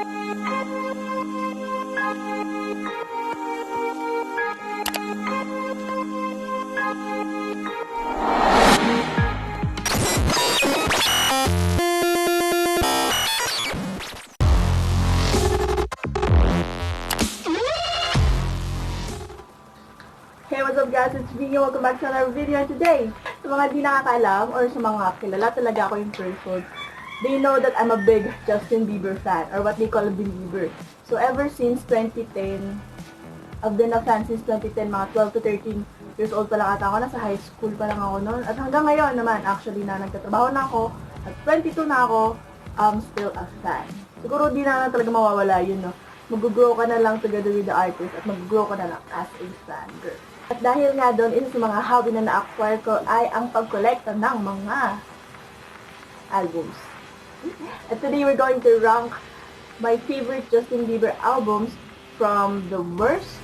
Hey, what's up guys? It's Vinny. Welcome back to another video. And today, sa mga di nakakaalam or sa mga kilala talaga ako in person, they know that I'm a big Justin Bieber fan or what they call a believer. So ever since 2010, I've been a fan since 2010, mga 12 to 13 years old pa lang ata ako. Nasa high school pa lang ako noon. At hanggang ngayon naman, actually na nagtatrabaho na ako. At 22 na ako, I'm still a fan. Siguro di na talaga mawawala yun, no? Mag-grow ka na lang together with the artist at mag-grow ka na lang as a fan girl. At dahil nga doon, isa sa mga hobby na na-acquire ko ay ang pag-collecta ng mga albums. And today we're going to rank my favorite Justin Bieber albums from the worst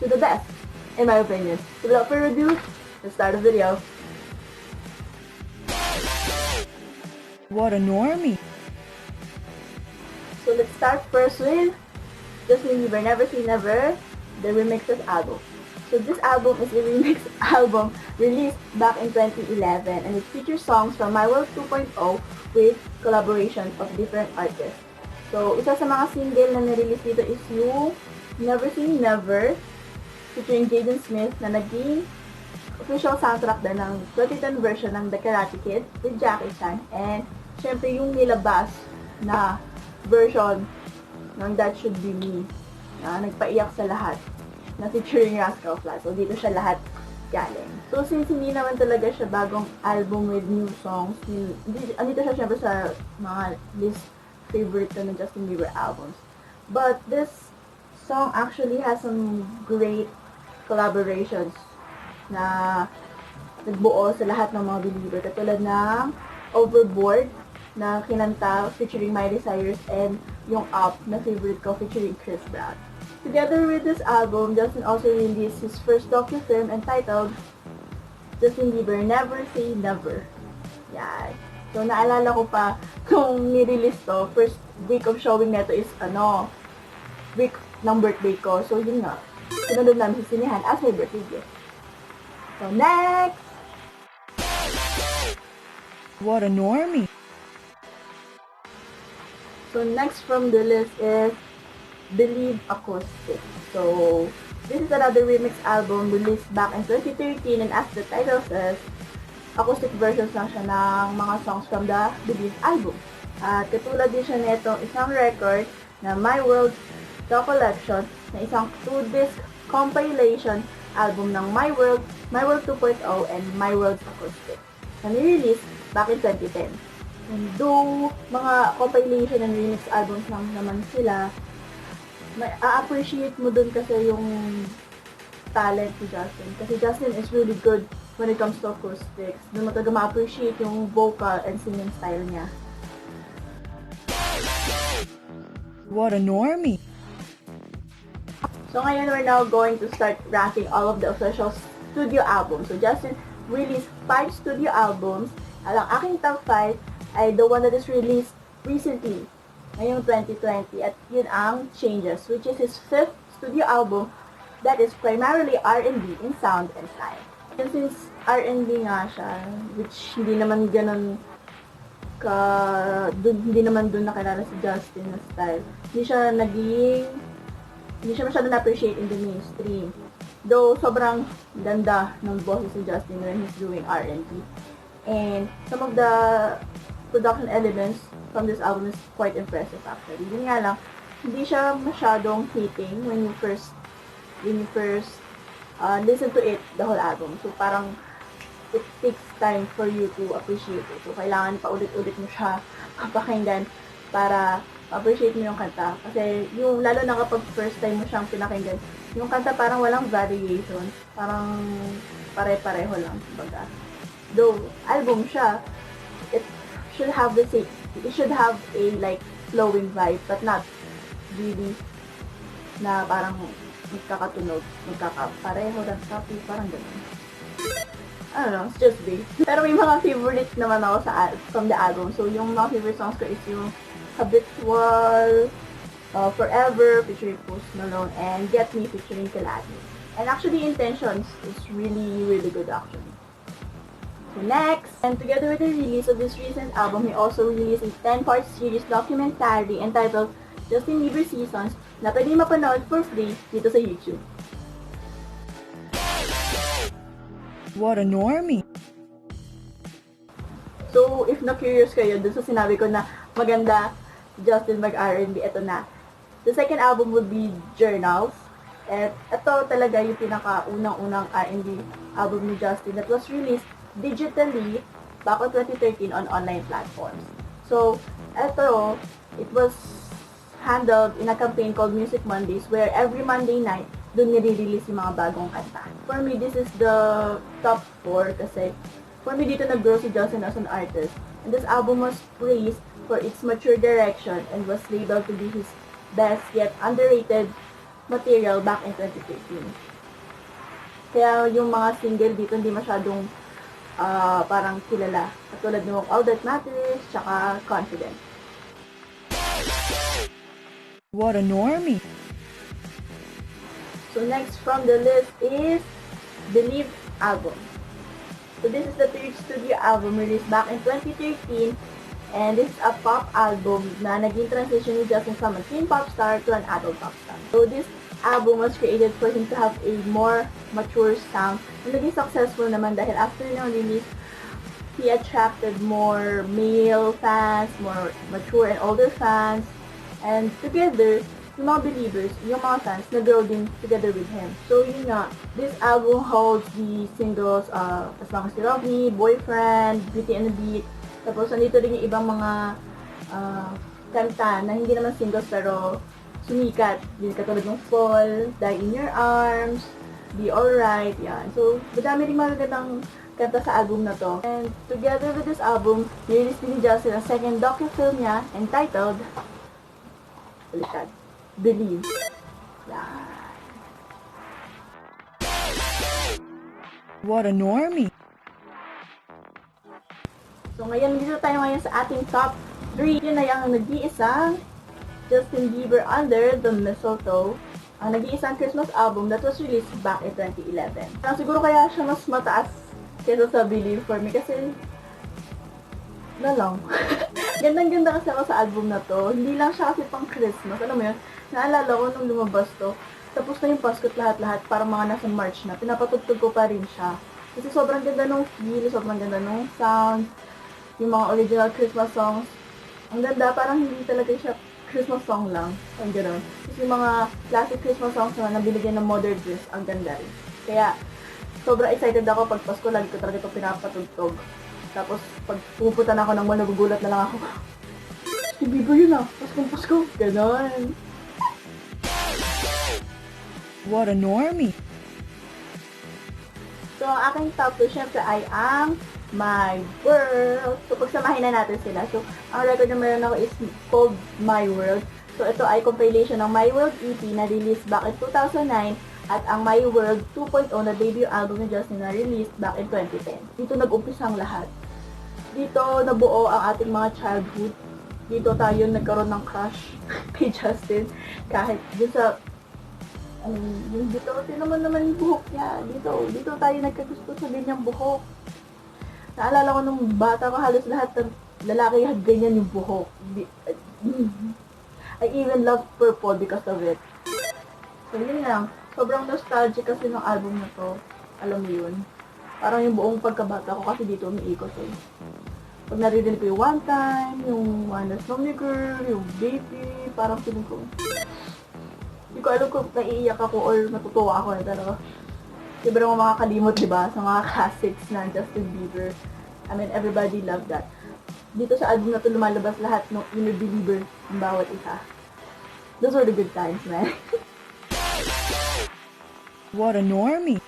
to the best, in my opinion. So without further ado, let's start the video. What a normie. So let's start first with Justin Bieber, Never Say Never, the remixes album. So this album is a remix album released back in 2011 and it features songs from My World 2.0 with collaborations of different artists. So isa sa mga single na nirelease dito is yung Never Say Never featuring Jaden Smith na naging official soundtrack din ng 2010 version ng The Karate Kid with Jackie Chan, and syempre yung nilabas na version ng That Should Be Me na nagpaiyak sa lahat na featuring Rascal Flatts. So, dito siya lahat galing. So, since hindi naman talaga siya bagong album with new songs, andito siya syempre sa mga list favorite ko ng Justin Bieber albums. But this song actually has some great collaborations na nagbuo sa lahat ng mga believer. Katulad ng Overboard na kinanta featuring Miley Cyrus and yung Up na favorite ko featuring Chris Brown. Together with this album, Justin also released his first docu-film entitled Justin Bieber, Never Say Never. Yan. So, naalala ko pa kung nirelease to, first week of showing neto is, week ng birthday ko. So, yun nga. Sinunod namin sa sinihan as my birthday gift. So, next! What a normie. So, next from the list is Believe Acoustic. So, this is another remix album released back in 2013, and as the title says, acoustic versions lang siya ng mga songs from the Believe album. At katulad din siya netong isang record na My World The Collection, na isang 2-disc compilation album ng My World 2.0 and My World Acoustic na ni-release back in 2010. And though mga compilation and remix albums lang naman sila, a-appreciate mo dun kasi yung talent ni Justin. Kasi Justin is really good when it comes to acoustics. Dun mo talaga ma-appreciate yung vocal and singing style niya. What a normie. So ngayon, we're now going to start ranking all of the official studio albums. So Justin released 5 studio albums. Ang aking top 5 ay the one that is released recently, ngayong 2020, at yun ang Changes, which is his 5th studio album that is primarily R&B in sound and style. And since R&B nga siya, which hindi naman ganun hindi naman dun nakilala si Justin na style, hindi siya masyado na-appreciate in the mainstream. Though sobrang ganda ng boses ni Justin when he's doing R&B. And some of the production elements from this album is quite impressive actually. Yun nga lang, hindi siya masyadong hitting when you first listen to it, the whole album. So parang it takes time for you to appreciate it. So kailangan paulit-ulit mo siya papakinggan para appreciate mo yung kanta. Kasi yung lalo na kapag first time mo siyang pinakinggan, yung kanta parang walang variations, parang pare-pareho lang kumbaga. Though album siya, it should have a like flowing vibe, but not really na parang magkakatunog, magkakapareho ng copy, parang gano'n. I don't know, it's just me. Pero may mga favorites naman ako from the album. So yung mga favorite songs ko is yung Habitual, Forever featuring Post Malone, and Get Me featuring Kalani. And actually, Intentions is really, really good actually. So next, and together with the release of this recent album, he also released a 10-part series documentary entitled Justin Bieber Seasons na pwede mapanood for free dito sa YouTube. What a normie. So, if na-curious kayo dun sa sinabi ko na maganda Justin mag-R&B, ito na. The second album would be Journals. At ito talaga yung pinaka-unang-unang R&B album ni Justin that was released digitally back in 2013 on online platforms. So, ito, it was handled in a campaign called Music Mondays where every Monday night, doon nire-release yung mga bagong kanta. For me, this is the top 4 kasi for me, dito nag-grow si Justin as an artist. And this album was praised for its mature direction and was labeled to be his best yet underrated material back in 2013. Kaya yung mga single dito hindi masyadong parang kilala. Katulad ng All That Matters, tsaka Confident. What a normie. So next from the list is Believe album. So this is the third studio album released back in 2013, and this is a pop album na naging transition ni Justin from a teen pop star to an adult pop star. So this album was created for him to have a more mature sound, and naging successful naman dahil after ng release, he attracted more male fans, more mature and older fans, and together, yung mga believers, yung mga fans, nag-grow din together with him. So, yun nga, this album holds the singles As Long As You Love Me, Boyfriend, Beauty and the Beat. Tapos, nandito rin yung ibang mga kanta na hindi naman singles pero sumikat. Yun, katulad ng Fall, Die in Your Arms, Be Alright, yan. So, madami rin magagandang kanta sa album na to. And together with this album, nirelease din ni Justin ang second docu-film niya entitled Believe. Yeah. What a normie. So ngayon, dito tayo ngayon sa ating top 3. Yun na yung nag-iisang Justin Bieber Under the Mistletoe. Ang nag-iisang Christmas album that was released back in 2011. Siguro kaya siya mas mataas kaysa sa Believe for me kasi na lang. Gandang-ganda kasi ako sa album na to. Hindi lang siya kasi pang Christmas. Alam mo yun? Naalala ko nung lumabas to. Tapos na yung Pasko at lahat-lahat. Parang mga nasa March na. Pinapatugtog ko pa rin siya. Kasi sobrang ganda nung feel. Sobrang ganda nung sound. Yung mga original Christmas songs. Ang ganda. Parang hindi talaga siya Christmas song lang. Ang gano'n. Kasi yung mga classic Christmas songs na nabiligyan ng modern twist. Ang ganda rin. Kaya sobrang excited ako pag Pasko. Lagi ko talaga ito pinapatugtog. Tapos, pag pumupunta na ako ng mall, nagugulat na lang ako. Si Bieber yun ah. Pasko. Ganon. What a normie. So, ang aking top 2, syempre, ay ang My World. So, pagsamahin na natin sila. So, ang record na meron ako is called My World. So, ito ay compilation ng My World EP na released back in 2009 at ang My World 2.0 na debut album ni Justin na released back in 2010. Dito nag-umpisa ang lahat. Dito nabuo ang ating mga childhood. Dito tayo nagkaroon ng crush kay Justin. Kahit dun sa yung dito kasi naman yung buhok niya. Dito tayo nagkagusto sa ganyang buhok. Naalala ko nung bata ko, halos lahat ng lalaki had ganyan yung buhok. I even love purple because of it. So yun lang. Sobrang nostalgic kasi ng album na to. Alam mo yun. Parang yung buong pagkabata ko kasi dito umiikot eh. Pag narinig ko yung One Time, yung One Lonely Girl, yung Baby, parang feeling ko. Hindi ko alam kung naiiyak ako or natutuwa ako na talaga. Diba naman makakalimot, diba? Sa mga classics na Justin Bieber. I mean, everybody loved that. Dito sa album na to lumalabas lahat ng inner believer ng bawat isa. Those were the good times, man. What a normie.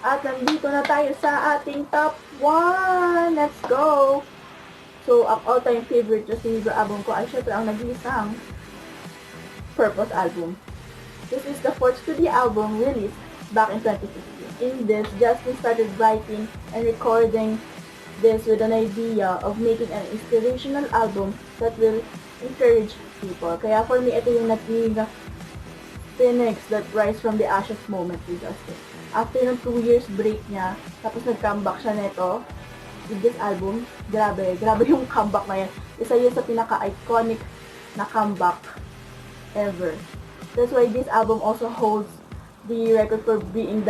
At nandito na tayo sa ating top 1. Let's go! So, ang all-time favorite Justin Bieber album ko ay syempre ang nag-iisang Purpose album. This is the fourth studio album released back in 2015. In this, Justin started writing and recording this with an idea of making an inspirational album that will encourage people. Kaya for me, ito yung naging phoenix that rise from the ashes moment with Justin. After ng 2 years break niya, tapos nag-comeback siya neto with this album. Grabe yung comeback na yan. Isa yun sa pinaka-iconic na comeback ever. That's why this album also holds the record for being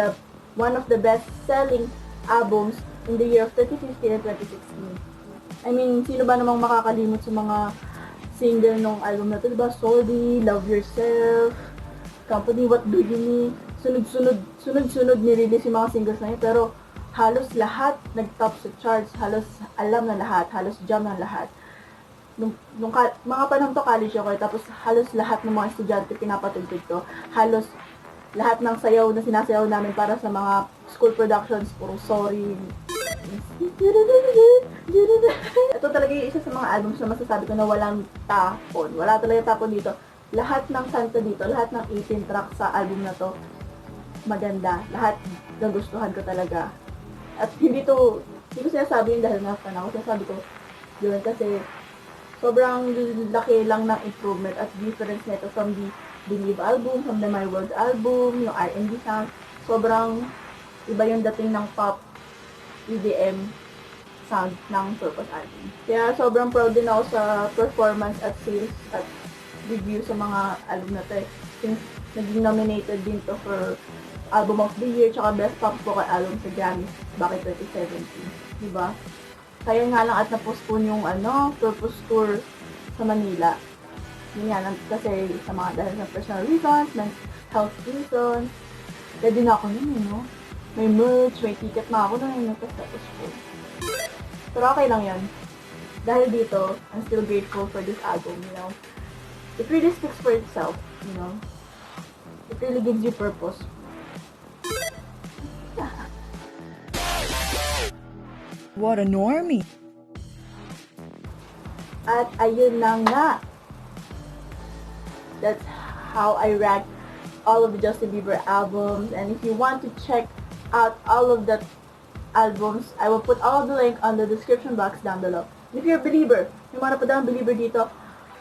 one of the best-selling albums in the year of 2015 and 2016. I mean, sino ba namang makakalimot sa mga single nung album na ito, diba? Sorry, Love Yourself, Company, What Do You Need? Sunod-sunod nirelease yung mga singles na yun, pero halos lahat nag-top sa charts, halos alam na lahat, halos jam na lahat. Nung mga panahon to, college ako, tapos halos lahat ng mga estudyante pinapatugtog to, halos lahat ng sayaw na sinasayaw namin para sa mga school productions, puro sorry. Ito talaga yung isa sa mga albums na masasabi ko na walang tapon. Wala talaga tapon dito. Lahat ng kanta dito, lahat ng 18 tracks sa album na to, maganda. Lahat nagustuhan ko talaga. At hindi ko sinasabi yun dahil na-fan ako. Sinasabi ko yun kasi sobrang laki lang ng improvement at difference nito from the Believe album, from the My World album, yung R&B sound. Sobrang iba yung dating ng pop EDM sound ng Purpose album. Kaya sobrang proud din ako sa performance at sales at review sa mga album na to. Since naging nominated din to for Album of the Year tsaka Best Pop Vocal Album sa Grammy back in 2017. Diba? Kaya nga lang at na-postpone yung Purpose Tour sa Manila. Yun nga lang kasi sa mga dahil sa personal reasons, health reasons. Kaya din ako nun no? May merch, may ticket na ako nun tapos ko. Pero okay lang yan. Dahil dito, I'm still grateful for this album, you know. It really speaks for itself, you know. It really gives you purpose. What a normie. At ayun na nga. That's how I rank all of the Justin Bieber albums. And if you want to check out all of the albums, I will put all the link on the description box down below. And if you're a believer, yung mga napadang believer dito,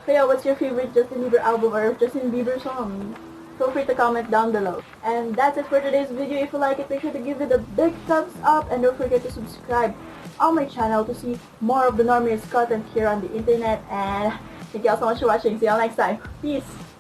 kaya what's your favorite Justin Bieber album or Justin Bieber song? Feel free to comment down below. And that's it for today's video. If you like it, make sure to give it a big thumbs up and don't forget to subscribe on my channel to see more of the normies content here on the internet. And thank you all so much for watching. See you all next time. Peace!